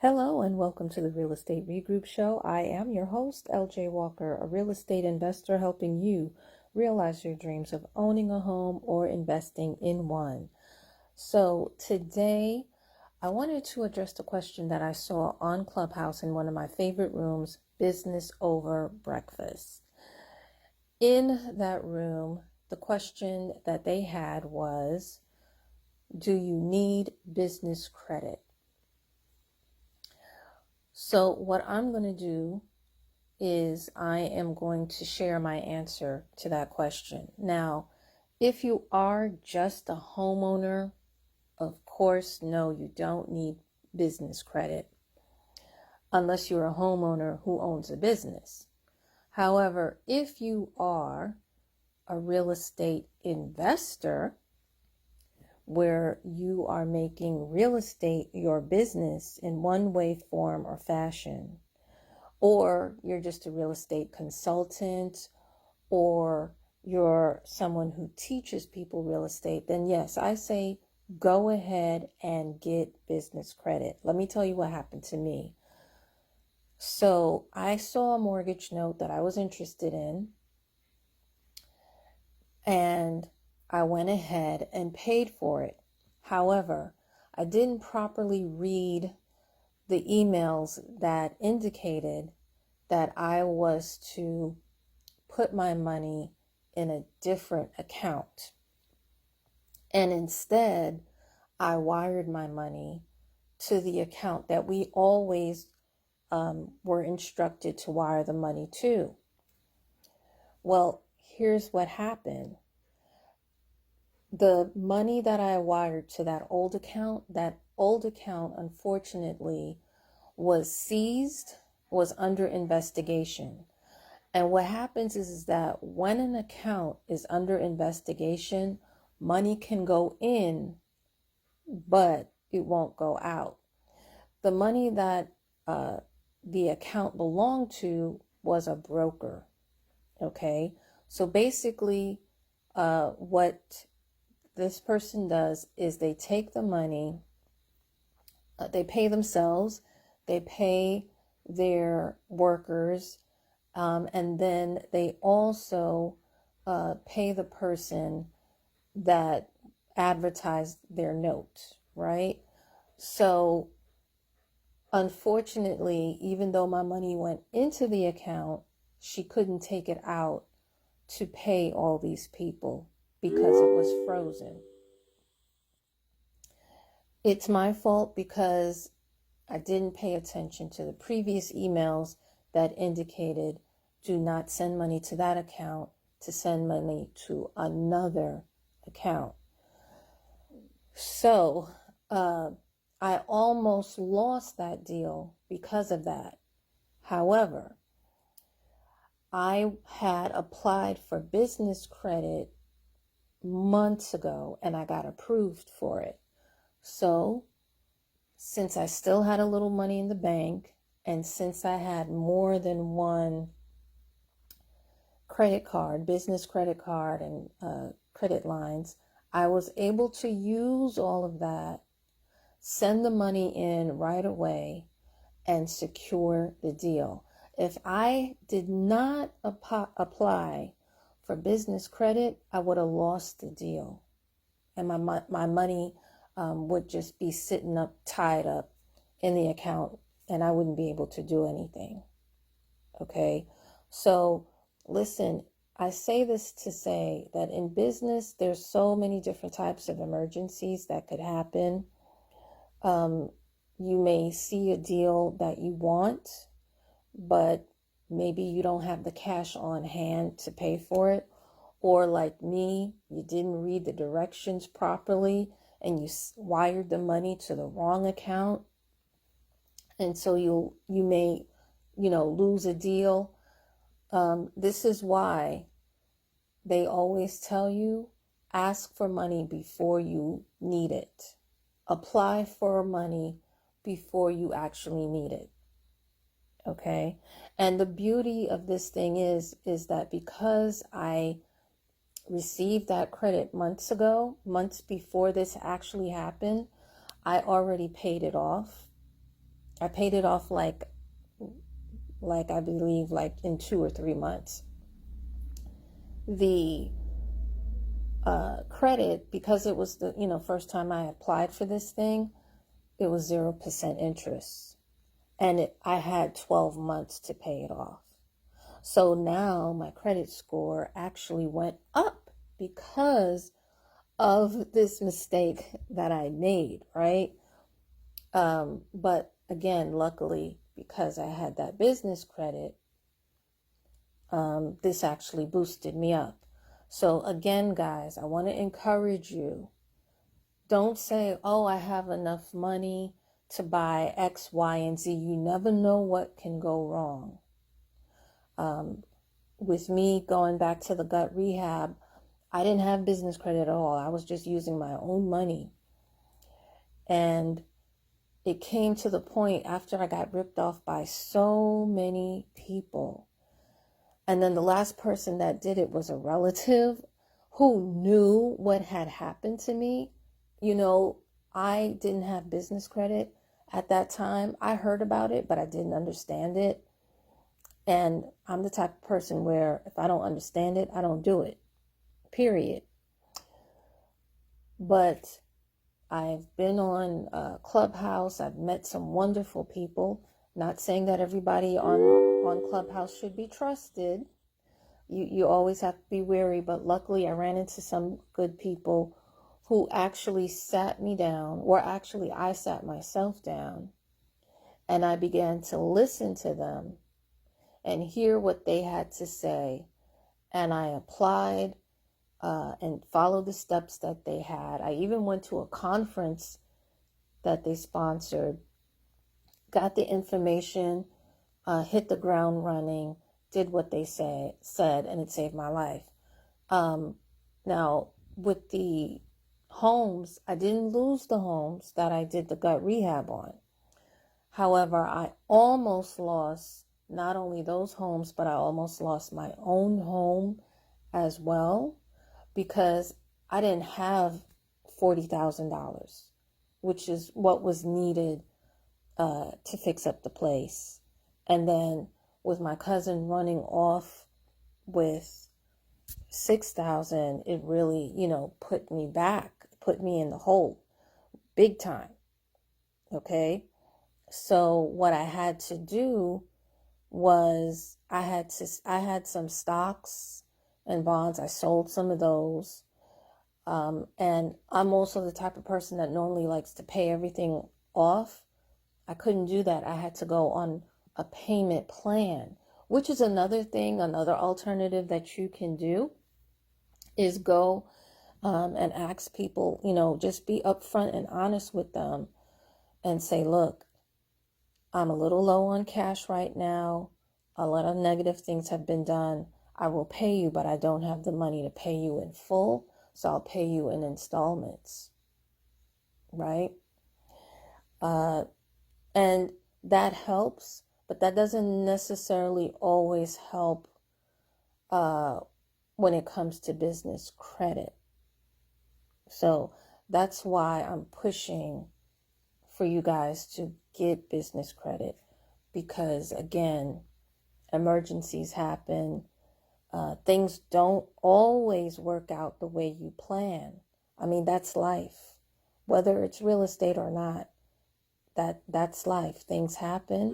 Hello and welcome to the Real Estate Regroup Show. I am your host, LJ Walker, a real estate investor helping you realize your dreams of owning a home or investing in one. So today I wanted to address the question that I saw on Clubhouse in one of my favorite rooms, Business Over Breakfast. In that room, the question that they had was, do you need business credit? So what I'm going to do is I am going to share my answer to that question. Now, if you are just a homeowner, of course, no, you don't need business credit unless you're a homeowner who owns a business. However, if you are a real estate investor where you are making real estate your business in one way, form, or fashion, or you're just a real estate consultant, or you're someone who teaches people real estate, then yes, I say go ahead and get business credit. Let me tell you what happened to me. So I saw a mortgage note that I was interested in, and I went ahead and paid for it. However, I didn't properly read the emails that indicated that I was to put my money in a different account. And instead, I wired my money to the account that we always were instructed to wire the money to. Well, here's what happened. The money that I wired to that old account, unfortunately, was seized, was under investigation. And what happens is that when an account is under investigation, money can go in, but it won't go out. The money that the account belonged to was a broker. Okay, so basically what this person does is they take the money, they pay themselves, they pay their workers, and then they also pay the person that advertised their note, right? So unfortunately, even though my money went into the account, she couldn't take it out to pay all these people because it was frozen. It's my fault because I didn't pay attention to the previous emails that indicated do not send money to that account, to send money to another account. So I almost lost that deal because of that. However, I had applied for business credit months ago and I got approved for it. So since I still had a little money in the bank, and since I had more than one credit card, business credit card, and credit lines, I was able to use all of that, send the money in right away, and secure the deal. If I did not apply for business credit, I would have lost the deal, and my money would just be sitting up, tied up in the account, and I wouldn't be able to do anything. Okay, so listen, I say this to say that in business, there's so many different types of emergencies that could happen. You may see a deal that you want, but maybe you don't have the cash on hand to pay for it. Or like me, you didn't read the directions properly and you wired the money to the wrong account. And so you may, lose a deal. This is why they always tell you, ask for money before you need it. Apply for money before you actually need it. Okay? And the beauty of this thing is that because I received that credit months ago, months before this actually happened, I already paid it off. I paid it off like I believe like in 2 or 3 months. The credit, because it was the first time I applied for this thing, it was 0% interest, and I had 12 months to pay it off. So now my credit score actually went up because of this mistake that I made, right? But again, luckily, because I had that business credit, this actually boosted me up. So again, guys, I want to encourage you. Don't say, oh, I have enough money to buy X, Y, and Z. You never know what can go wrong. With me going back to the gut rehab, I didn't have business credit at all. I was just using my own money. And it came to the point after I got ripped off by so many people. And then the last person that did it was a relative who knew what had happened to me. I didn't have business credit at that time. I heard about it, but I didn't understand it. And I'm the type of person where if I don't understand it, I don't do it, period. But I've been on Clubhouse. I've met some wonderful people. Not saying that everybody on Clubhouse should be trusted. You always have to be wary, but luckily I ran into some good people who actually sat me down, or actually I sat myself down, and I began to listen to them and hear what they had to say. And I applied and followed the steps that they had. I even went to a conference that they sponsored, got the information, hit the ground running, did what they said, and it saved my life. Now, with the homes, I didn't lose the homes that I did the gut rehab on. However, I almost lost not only those homes, but I almost lost my own home as well, because I didn't have $40,000, which is what was needed to fix up the place. And then with my cousin running off with 6,000, it really, put me back, put me in the hole big time. Okay. So what I had to do was I had some stocks and bonds. I sold some of those. And I'm also the type of person that normally likes to pay everything off. I couldn't do that. I had to go on a payment plan, which is another thing, another alternative that you can do is go and ask people, just be upfront and honest with them and say, look, I'm a little low on cash right now. A lot of negative things have been done. I will pay you, but I don't have the money to pay you in full. So I'll pay you in installments, right? And that helps, but that doesn't necessarily always help when it comes to business credit. So that's why I'm pushing for you guys to get business credit, because again, emergencies happen. Things don't always work out the way you plan. I mean, that's life. Whether it's real estate or not, that's life. Things happen.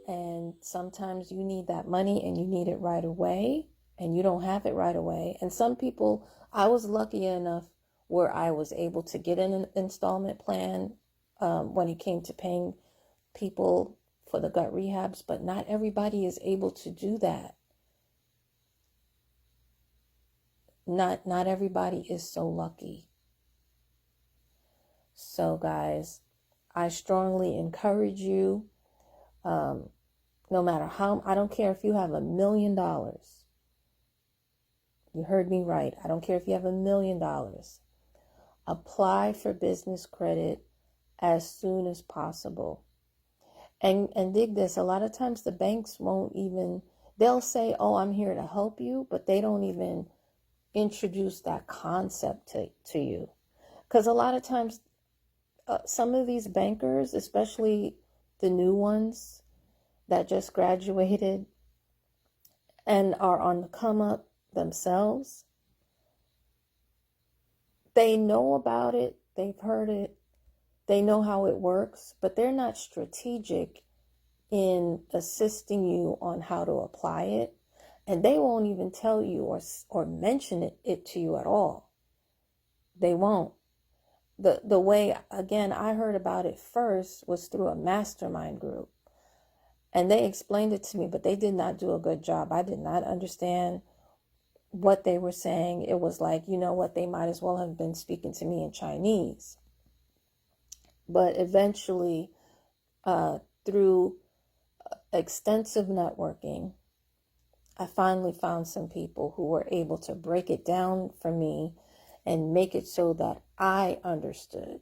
And sometimes you need that money and you need it right away, and you don't have it right away. And some people, I was lucky enough where I was able to get an installment plan when it came to paying people for the gut rehabs, but not everybody is able to do that. Not everybody is so lucky. So guys, I strongly encourage you, no matter how, I don't care if you have $1 million. You heard me right. I don't care if you have $1 million. Apply for business credit as soon as possible. And dig this, a lot of times the banks won't even, they'll say, oh, I'm here to help you, but they don't even introduce that concept to you. Because a lot of times some of these bankers, especially the new ones that just graduated and are on the come up themselves, they know about it, they've heard it, they know how it works, but they're not strategic in assisting you on how to apply it. And they won't even tell you or mention it to you at all. They won't. The way, again, I heard about it first was through a mastermind group. And they explained it to me, but they did not do a good job. I did not understand what they were saying. It was like, you know what, they might as well have been speaking to me in Chinese. But eventually, through extensive networking, I finally found some people who were able to break it down for me and make it so that I understood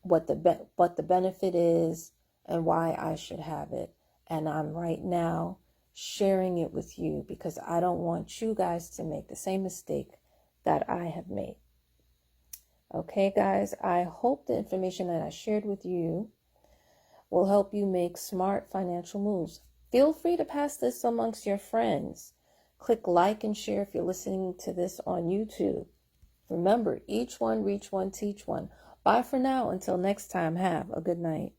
what the benefit is and why I should have it. And I'm right now sharing it with you because I don't want you guys to make the same mistake that I have made. Okay, guys, I hope the information that I shared with you will help you make smart financial moves. Feel free to pass this amongst your friends. Click like and share if you're listening to this on YouTube. Remember, each one, reach one, teach one. Bye for now. Until next time, have a good night.